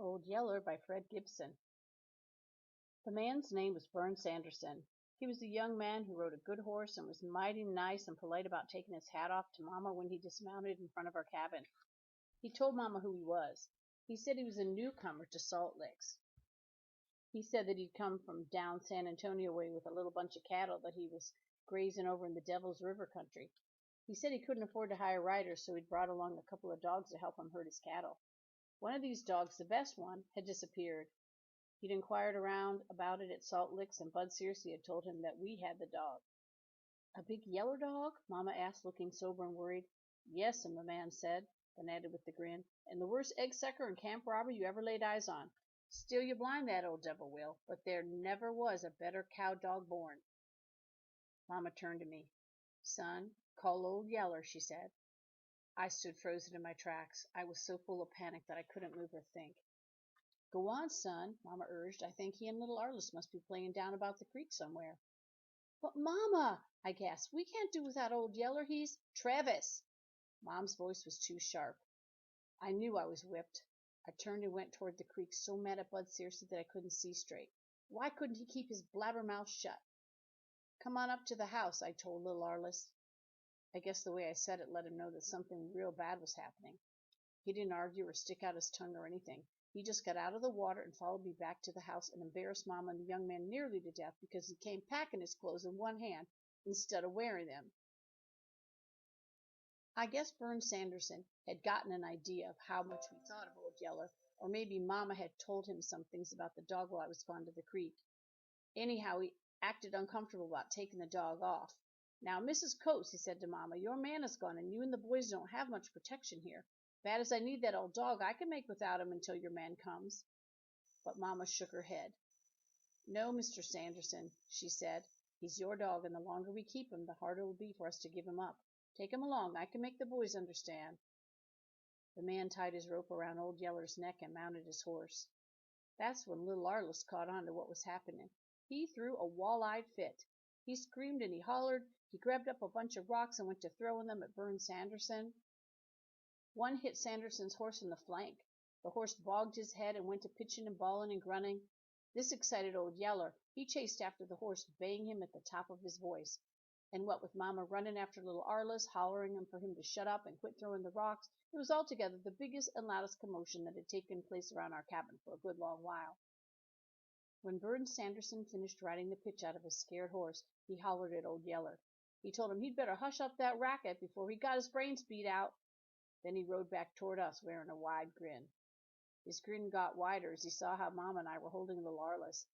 Old Yeller by Fred Gipson. The man's name was Bern Sanderson. He was a young man who rode a good horse and was mighty nice and polite about taking his hat off to Mama when he dismounted in front of our cabin. He told Mama who he was. He said he was a newcomer to Salt Licks. He said that he'd come from down San Antonio way with a little bunch of cattle that he was grazing over in the Devil's River country. He said he couldn't afford to hire riders, so he'd brought along a couple of dogs to help him herd his cattle. One of these dogs, the best one, had disappeared. He'd inquired around about it at Salt Licks, and Bud Searcy had told him that we had the dog. A big yeller dog? Mama asked, looking sober and worried. Yes'm, the man said, then added with a grin, and the worst egg sucker and camp robber you ever laid eyes on. Steal you blind, that old devil will, but there never was a better cow dog born. Mama turned to me. Son, call Old Yeller, she said. I stood frozen in my tracks. I was so full of panic that I couldn't move or think. Go on, son, Mama urged. I think he and little Arliss must be playing down about the creek somewhere. But, Mama, I gasped, we can't do without Old Yeller. He's Travis. Mom's voice was too sharp. I knew I was whipped. I turned and went toward the creek, so mad at Bud Searcy that I couldn't see straight. Why couldn't he keep his blabbermouth shut? Come on up to the house, I told little Arliss. I guess the way I said it let him know that something real bad was happening. He didn't argue or stick out his tongue or anything. He just got out of the water and followed me back to the house and embarrassed Mama and the young man nearly to death because he came packing his clothes in one hand instead of wearing them. I guess Bern Sanderson had gotten an idea of how much we thought of Old Yeller, or maybe Mama had told him some things about the dog while I was gone to the creek. Anyhow, he acted uncomfortable about taking the dog off. Now, Mrs. Coates, he said to Mama, your man is gone, and you and the boys don't have much protection here. Bad as I need that old dog, I can make without him until your man comes. But Mama shook her head. No, Mr. Sanderson, she said. He's your dog, and the longer we keep him, the harder it will be for us to give him up. Take him along. I can make the boys understand. The man tied his rope around Old Yeller's neck and mounted his horse. That's when little Arliss caught on to what was happening. He threw a wall-eyed fit. He screamed and he hollered. He grabbed up a bunch of rocks and went to throwing them at Bern Sanderson. One hit Sanderson's horse in the flank. The horse bogged his head and went to pitching and bawling and grunting. This excited Old Yeller. He chased after the horse, baying him at the top of his voice. And what with Mama running after little Arliss, hollering him for him to shut up and quit throwing the rocks, it was altogether the biggest and loudest commotion that had taken place around our cabin for a good long while. When Bern Sanderson finished riding the pitch out of his scared horse, he hollered at Old Yeller. He told him he'd better hush up that racket before he got his brains beat out. Then he rode back toward us, wearing a wide grin. His grin got wider as he saw how Mama and I were holding little Arliss.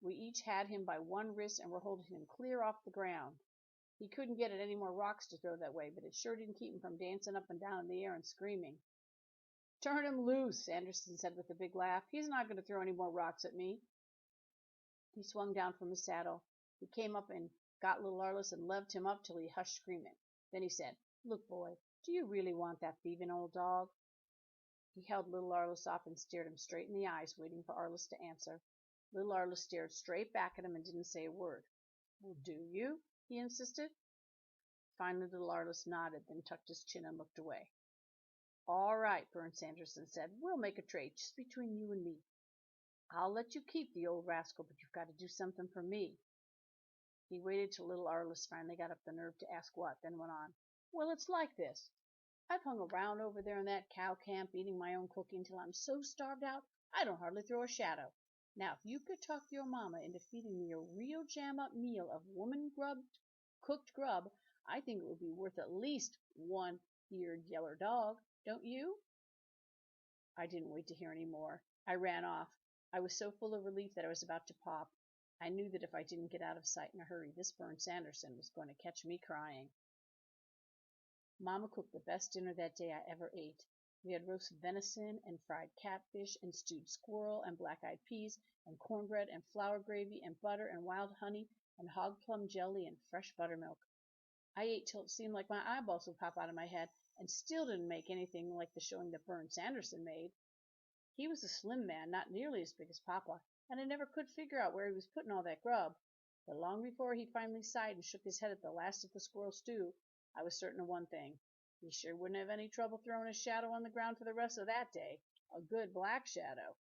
We each had him by one wrist and were holding him clear off the ground. He couldn't get at any more rocks to throw that way, but it sure didn't keep him from dancing up and down in the air and screaming. Turn him loose, Sanderson said with a big laugh. He's not going to throw any more rocks at me. He swung down from his saddle. He came up and got little Arliss and leved him up till he hushed screaming. Then he said, Look, boy, do you really want that thieving old dog? He held little Arliss off and stared him straight in the eyes, waiting for Arliss to answer. Little Arliss stared straight back at him and didn't say a word. Well, do you? He insisted. Finally, little Arliss nodded, then tucked his chin and looked away. All right, Bern Sanderson said. We'll make a trade just between you and me. I'll let you keep the old rascal, but you've got to do something for me. He waited till little Arliss finally got up the nerve to ask what, then went on. Well, it's like this. I've hung around over there in that cow camp eating my own cooking till I'm so starved out I don't hardly throw a shadow. Now, if you could talk your mama into feeding me a real jam-up meal of cooked grub, I think it would be worth at least one-eared yeller dog, don't you? I didn't wait to hear any more. I ran off. I was so full of relief that I was about to pop. I knew that if I didn't get out of sight in a hurry, this Bern Sanderson was going to catch me crying. Mama cooked the best dinner that day I ever ate. We had roast venison and fried catfish and stewed squirrel and black-eyed peas and cornbread and flour gravy and butter and wild honey and hog plum jelly and fresh buttermilk. I ate till it seemed like my eyeballs would pop out of my head, and still didn't make anything like the showing that Bern Sanderson made. He was a slim man, not nearly as big as Papa, and I never could figure out where he was putting all that grub. But long before he finally sighed and shook his head at the last of the squirrel stew, I was certain of one thing. He sure wouldn't have any trouble throwing a shadow on the ground for the rest of that day. A good black shadow.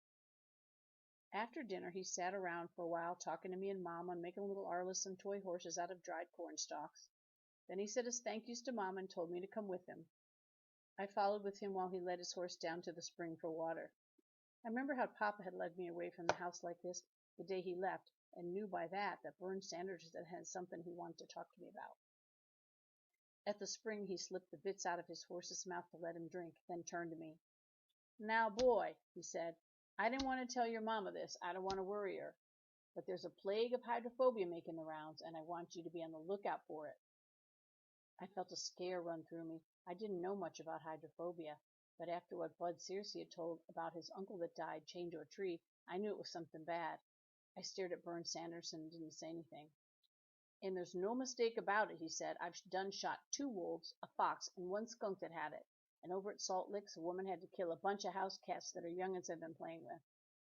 After dinner he sat around for a while talking to me and Mama and making little Arliss and toy horses out of dried corn stalks. Then he said his thank yous to Mama and told me to come with him. I followed with him while he led his horse down to the spring for water. I remember how Papa had led me away from the house like this the day he left, and knew by that Bern Sanderson had something he wanted to talk to me about. At the spring he slipped the bits out of his horse's mouth to let him drink, then turned to me. Now, boy, he said, I didn't want to tell your mama this. I don't want to worry her. But there's a plague of hydrophobia making the rounds, and I want you to be on the lookout for it. I felt a scare run through me. I didn't know much about hydrophobia, but after what Bud Searcy had told about his uncle that died chained to a tree, I knew it was something bad. I stared at Bern Sanderson and didn't say anything. And there's no mistake about it, he said. I've done shot 2 wolves, a fox, and 1 skunk that had it. And over at Salt Licks, a woman had to kill a bunch of house cats that her young'uns had been playing with.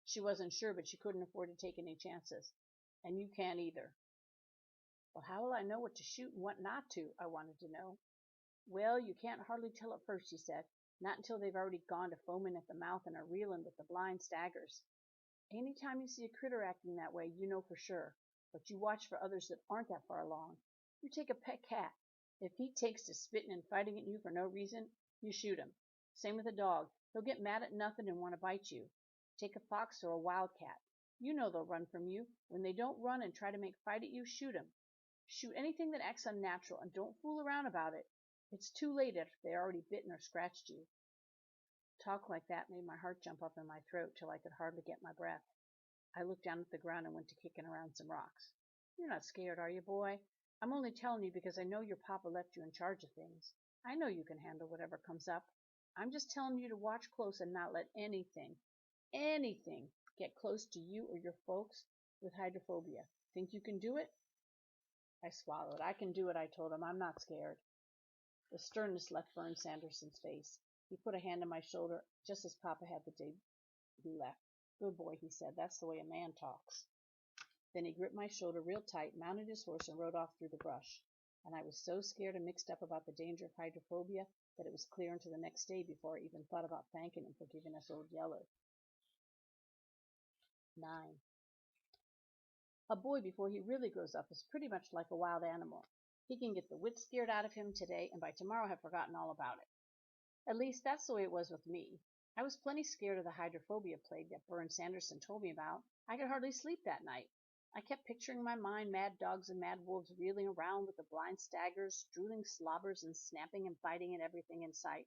She wasn't sure, but she couldn't afford to take any chances. And you can't either. Well, how will I know what to shoot and what not to? I wanted to know. Well, you can't hardly tell at first, he said. Not until they've already gone to foaming at the mouth and are reeling with the blind staggers. Any time you see a critter acting that way, you know for sure. But you watch for others that aren't that far along. You take a pet cat. If he takes to spitting and fighting at you for no reason, you shoot him. Same with a dog. He'll get mad at nothing and want to bite you. Take a fox or a wildcat. You know they'll run from you. When they don't run and try to make fight at you, shoot 'em. Shoot anything that acts unnatural, and don't fool around about it. It's too late after they're already bitten or scratched you. Talk like that made my heart jump up in my throat till I could hardly get my breath. I looked down at the ground and went to kicking around some rocks. You're not scared, are you, boy? I'm only telling you because I know your papa left you in charge of things. I know you can handle whatever comes up. I'm just telling you to watch close and not let anything get close to you or your folks with hydrophobia. Think you can do it? I swallowed. I can do it, I told him. I'm not scared. The sternness left Bern Sanderson's face. He put a hand on my shoulder just as Papa had the day he left. Good boy, he said. That's the way a man talks. Then he gripped my shoulder real tight, mounted his horse, and rode off through the brush. And I was so scared and mixed up about the danger of hydrophobia that it was clear into the next day before I even thought about thanking him for giving us Old Yeller. 9. A boy before he really grows up is pretty much like a wild animal. He can get the wits scared out of him today and by tomorrow have forgotten all about it. At least that's the way it was with me. I was plenty scared of the hydrophobia plague that Bern Sanderson told me about. I could hardly sleep that night. I kept picturing in my mind mad dogs and mad wolves reeling around with the blind staggers, drooling slobbers, and snapping and biting at everything in sight.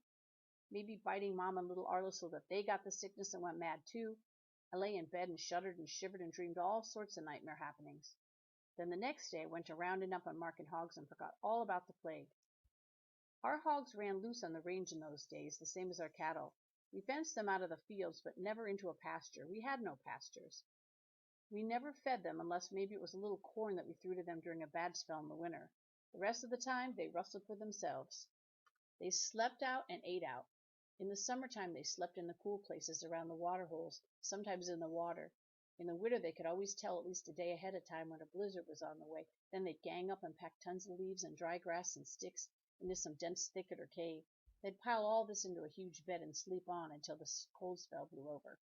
Maybe biting Mom and little Arlo so that they got the sickness and went mad too. I lay in bed and shuddered and shivered and dreamed all sorts of nightmare happenings. Then the next day I went to rounding up and marking hogs and forgot all about the plague. Our hogs ran loose on the range in those days, the same as our cattle. We fenced them out of the fields, but never into a pasture. We had no pastures. We never fed them unless maybe it was a little corn that we threw to them during a bad spell in the winter. The rest of the time they rustled for themselves. They slept out and ate out. In the summertime they slept in the cool places around the water holes, sometimes in the water. In the winter they could always tell at least a day ahead of time when a blizzard was on the way. Then they'd gang up and pack tons of leaves and dry grass and sticks into some dense thicket or cave. They'd pile all this into a huge bed and sleep on until the cold spell blew over.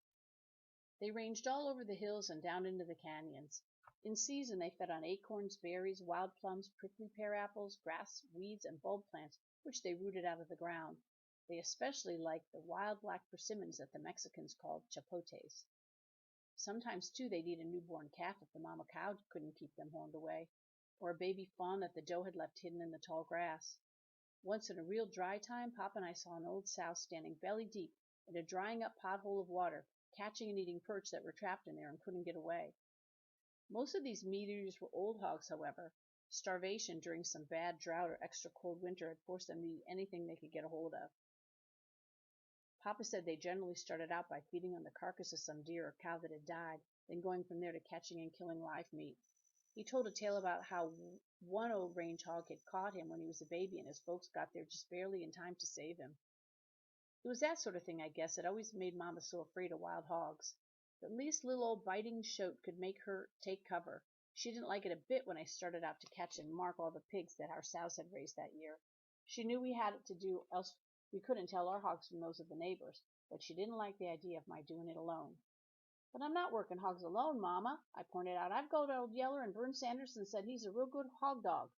They ranged all over the hills and down into the canyons. In season they fed on acorns, berries, wild plums, prickly pear apples, grass, weeds, and bulb plants, which they rooted out of the ground. They especially liked the wild black persimmons that the Mexicans called chapotes. Sometimes, too, they'd eat a newborn calf if the mama cow couldn't keep them horned away, or a baby fawn that the doe had left hidden in the tall grass. Once in a real dry time, Papa and I saw an old sow standing belly deep in a drying up pothole of water, catching and eating perch that were trapped in there and couldn't get away. Most of these meat eaters were old hogs, however. Starvation during some bad drought or extra cold winter had forced them to eat anything they could get a hold of. Papa said they generally started out by feeding on the carcass of some deer or cow that had died, then going from there to catching and killing live meat. He told a tale about how one old range hog had caught him when he was a baby and his folks got there just barely in time to save him. It was that sort of thing, I guess, that always made Mama so afraid of wild hogs. At least little old biting Shote could make her take cover. She didn't like it a bit when I started out to catch and mark all the pigs that our sows had raised that year. She knew we had it to do, else we couldn't tell our hogs from those of the neighbors, but she didn't like the idea of my doing it alone. But I'm not working hogs alone, Mama, I pointed out. I've got old Yeller, and Vern Sanderson said he's a real good hog dog.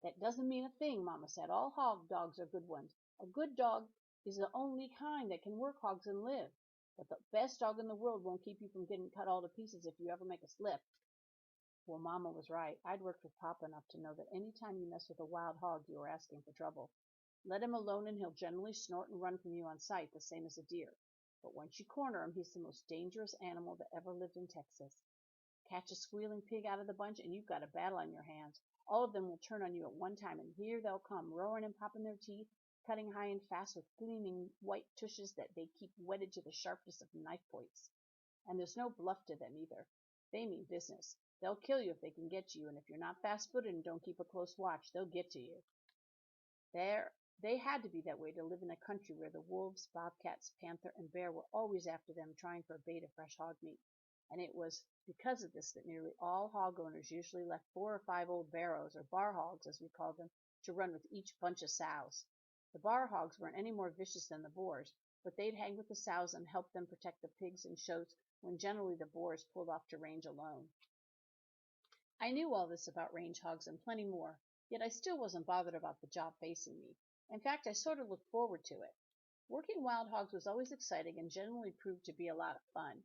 That doesn't mean a thing, Mama said. All hog dogs are good ones. A good dog is the only kind that can work hogs and live. But the best dog in the world won't keep you from getting cut all to pieces if you ever make a slip. Well, Mama was right. I'd worked with Papa enough to know that any time you mess with a wild hog, you are asking for trouble. Let him alone and he'll generally snort and run from you on sight, the same as a deer. But once you corner him, he's the most dangerous animal that ever lived in Texas. Catch a squealing pig out of the bunch, and you've got a battle on your hands. All of them will turn on you at one time, and here they'll come, roaring and popping their teeth, cutting high and fast with gleaming white tushes that they keep whetted to the sharpness of knife points. And there's no bluff to them either. They mean business. They'll kill you if they can get you, and if you're not fast-footed and don't keep a close watch, they'll get to you. They had to be that way to live in a country where the wolves, bobcats, panther, and bear were always after them, trying for a bait of fresh hog meat. And it was because of this that nearly all hog owners usually left 4 or 5 old barrows, or bar hogs as we called them, to run with each bunch of sows. The bar hogs weren't any more vicious than the boars, but they'd hang with the sows and help them protect the pigs in shows when generally the boars pulled off to range alone. I knew all this about range hogs and plenty more, yet I still wasn't bothered about the job facing me. In fact, I sort of looked forward to it. Working wild hogs was always exciting and generally proved to be a lot of fun.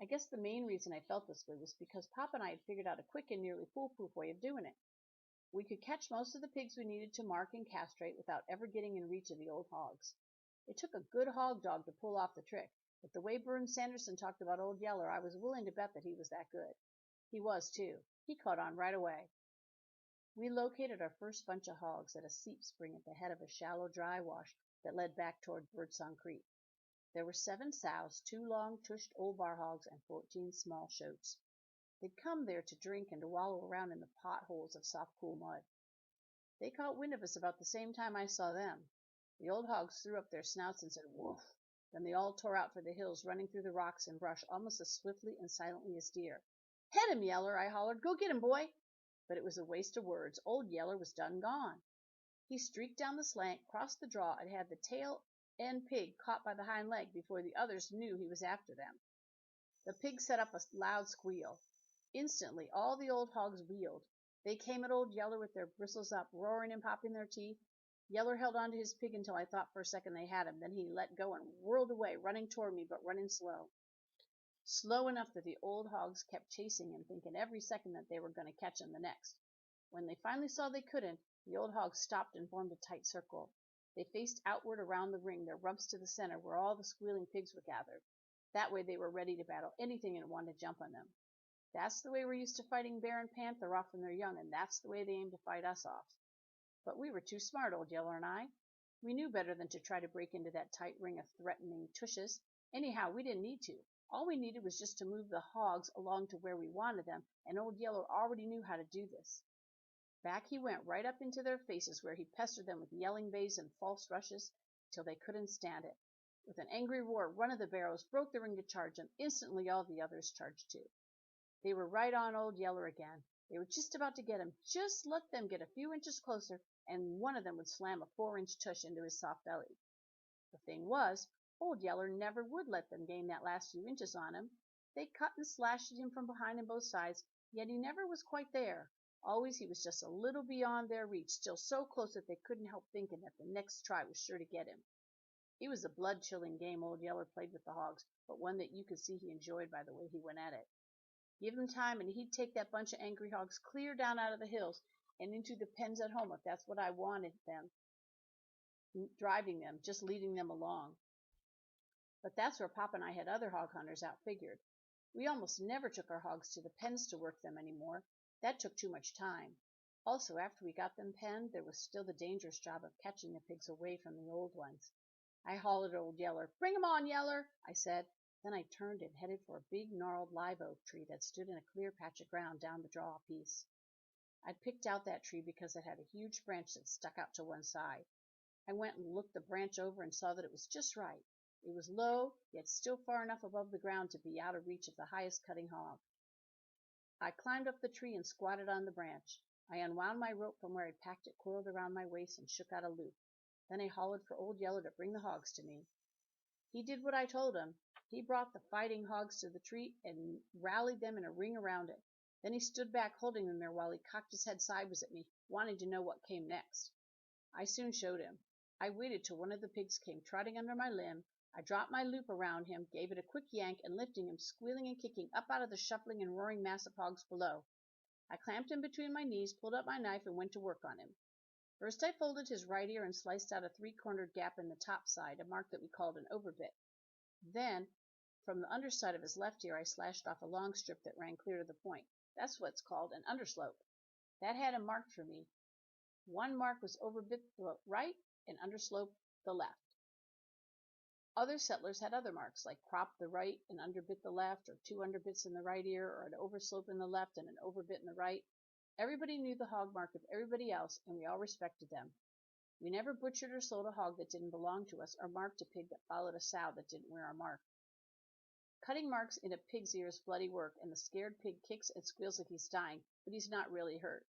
I guess the main reason I felt this way was because Pop and I had figured out a quick and nearly foolproof way of doing it. We could catch most of the pigs we needed to mark and castrate without ever getting in reach of the old hogs. It took a good hog dog to pull off the trick, but the way Vern Sanderson talked about old Yeller, I was willing to bet that he was that good. He was, too. He caught on right away. We located our first bunch of hogs at a seep spring at the head of a shallow dry wash that led back toward Birdsong Creek. There were 7 sows, 2 long, tushed old bar hogs, and 14 small shotes. They'd come there to drink and to wallow around in the potholes of soft, cool mud. They caught wind of us about the same time I saw them. The old hogs threw up their snouts and said, "Woof." Then they all tore out for the hills, running through the rocks and brush almost as swiftly and silently as deer. "Head him, Yeller," I hollered. "Go get him, boy." But it was a waste of words. Old Yeller was done gone. He streaked down the slant, crossed the draw, and had the tail end pig caught by the hind leg before the others knew he was after them. The pig set up a loud squeal. Instantly, all the old hogs wheeled. They came at old Yeller with their bristles up, roaring and popping their teeth. Yeller held on to his pig until I thought for a second they had him. Then he let go and whirled away, running toward me, but running slow. Slow enough that the old hogs kept chasing him, thinking every second that they were going to catch him the next. When they finally saw they couldn't, the old hogs stopped and formed a tight circle. They faced outward around the ring, their rumps to the center, where all the squealing pigs were gathered. That way they were ready to battle anything that wanted to jump on them. That's the way we're used to fighting bear and panther off when they're young, and that's the way they aim to fight us off. But we were too smart, old Yeller and I. We knew better than to try to break into that tight ring of threatening tushes. Anyhow, we didn't need to. All we needed was just to move the hogs along to where we wanted them, and old Yeller already knew how to do this. Back he went, right up into their faces, where he pestered them with yelling bays and false rushes till they couldn't stand it. With an angry roar, one of the barrows broke the ring to charge him. Instantly all the others charged too. They were right on old Yeller again. They were just about to get him. Just let them get a few inches closer, and one of them would slam a 4-inch tush into his soft belly. The thing was, old Yeller never would let them gain that last few inches on him. They cut and slashed at him from behind and both sides, yet he never was quite there. Always he was just a little beyond their reach, still so close that they couldn't help thinking that the next try was sure to get him. It was a blood-chilling game old Yeller played with the hogs, but one that you could see he enjoyed by the way he went at it. Give him time, and he'd take that bunch of angry hogs clear down out of the hills and into the pens at home if that's what I wanted them, driving them, just leading them along. But that's where Pop and I had other hog hunters outfigured. We almost never took our hogs to the pens to work them anymore. That took too much time. Also, after we got them penned, there was still the dangerous job of catching the pigs away from the old ones. I hollered at old Yeller. "Bring 'em on, Yeller," I said. Then I turned and headed for a big gnarled live oak tree that stood in a clear patch of ground down the draw a piece. I'd picked out that tree because it had a huge branch that stuck out to one side. I went and looked the branch over and saw that it was just right. It was low, yet still far enough above the ground to be out of reach of the highest cutting hog. I climbed up the tree and squatted on the branch. I unwound my rope from where I'd packed it coiled around my waist and shook out a loop. Then I hollered for old Yeller to bring the hogs to me. He did what I told him. He brought the fighting hogs to the tree and rallied them in a ring around it. Then he stood back holding them there while he cocked his head sideways at me, wanting to know what came next. I soon showed him. I waited till one of the pigs came trotting under my limb. I dropped my loop around him, gave it a quick yank, and lifting him, squealing and kicking, up out of the shuffling and roaring mass of hogs below. I clamped him between my knees, pulled up my knife, and went to work on him. First I folded his right ear and sliced out a three-cornered gap in the top side, a mark that we called an overbit. Then, from the underside of his left ear, I slashed off a long strip that ran clear to the point. That's what's called an underslope. That had him marked for me. One mark was overbit the right and underslope the left. Other settlers had other marks, like crop the right and underbit the left, or two underbits in the right ear, or an overslope in the left and an overbit in the right. Everybody knew the hog mark of everybody else, and we all respected them. We never butchered or sold a hog that didn't belong to us, or marked a pig that followed a sow that didn't wear our mark. Cutting marks in a pig's ear is bloody work, and the scared pig kicks and squeals like he's dying, but he's not really hurt.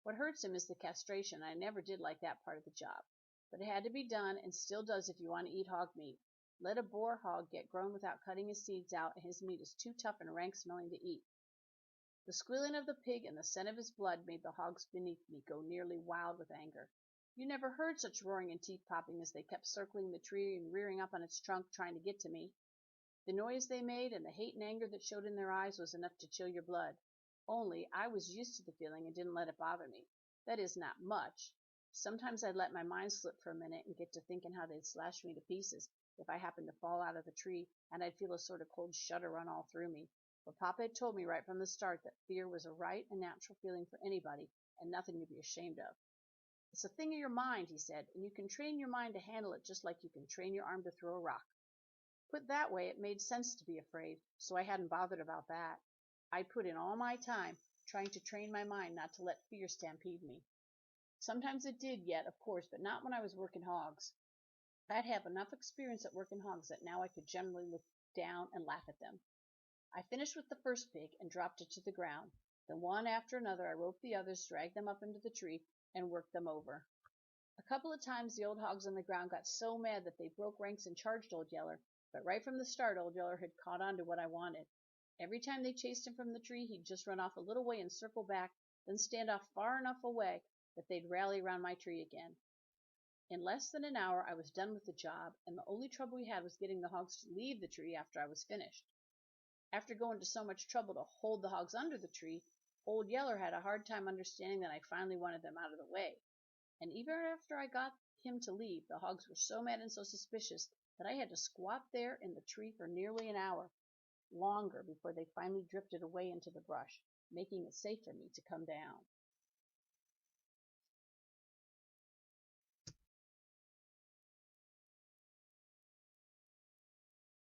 What hurts him is the castration, and I never did like that part of the job. But it had to be done, and still does if you want to eat hog meat. Let a boar hog get grown without cutting his seeds out, and his meat is too tough and rank-smelling to eat. The squealing of the pig and the scent of his blood made the hogs beneath me go nearly wild with anger. You never heard such roaring and teeth-popping as they kept circling the tree and rearing up on its trunk trying to get to me. The noise they made and the hate and anger that showed in their eyes was enough to chill your blood. Only I was used to the feeling and didn't let it bother me. That is, not much. Sometimes I'd let my mind slip for a minute and get to thinking how they'd slash me to pieces if I happened to fall out of the tree, and I'd feel a sort of cold shudder run all through me. But Papa had told me right from the start that fear was a right and natural feeling for anybody, and nothing to be ashamed of. It's a thing of your mind, he said, and you can train your mind to handle it just like you can train your arm to throw a rock. Put that way, it made sense to be afraid, so I hadn't bothered about that. I'd put in all my time trying to train my mind not to let fear stampede me. Sometimes it did yet, of course, but not when I was working hogs. I'd have enough experience at working hogs that now I could generally look down and laugh at them. I finished with the first pig and dropped it to the ground. Then one after another I roped the others, dragged them up into the tree, and worked them over. A couple of times the old hogs on the ground got so mad that they broke ranks and charged Old Yeller, but right from the start Old Yeller had caught on to what I wanted. Every time they chased him from the tree, he'd just run off a little way and circle back, then stand off far enough away that they'd rally around my tree again. In less than an hour I was done with the job, and the only trouble we had was getting the hogs to leave the tree after I was finished. After going to so much trouble to hold the hogs under the tree, Old Yeller had a hard time understanding that I finally wanted them out of the way. And even after I got him to leave, the hogs were so mad and so suspicious that I had to squat there in the tree for nearly an hour longer before they finally drifted away into the brush, making it safe for me to come down.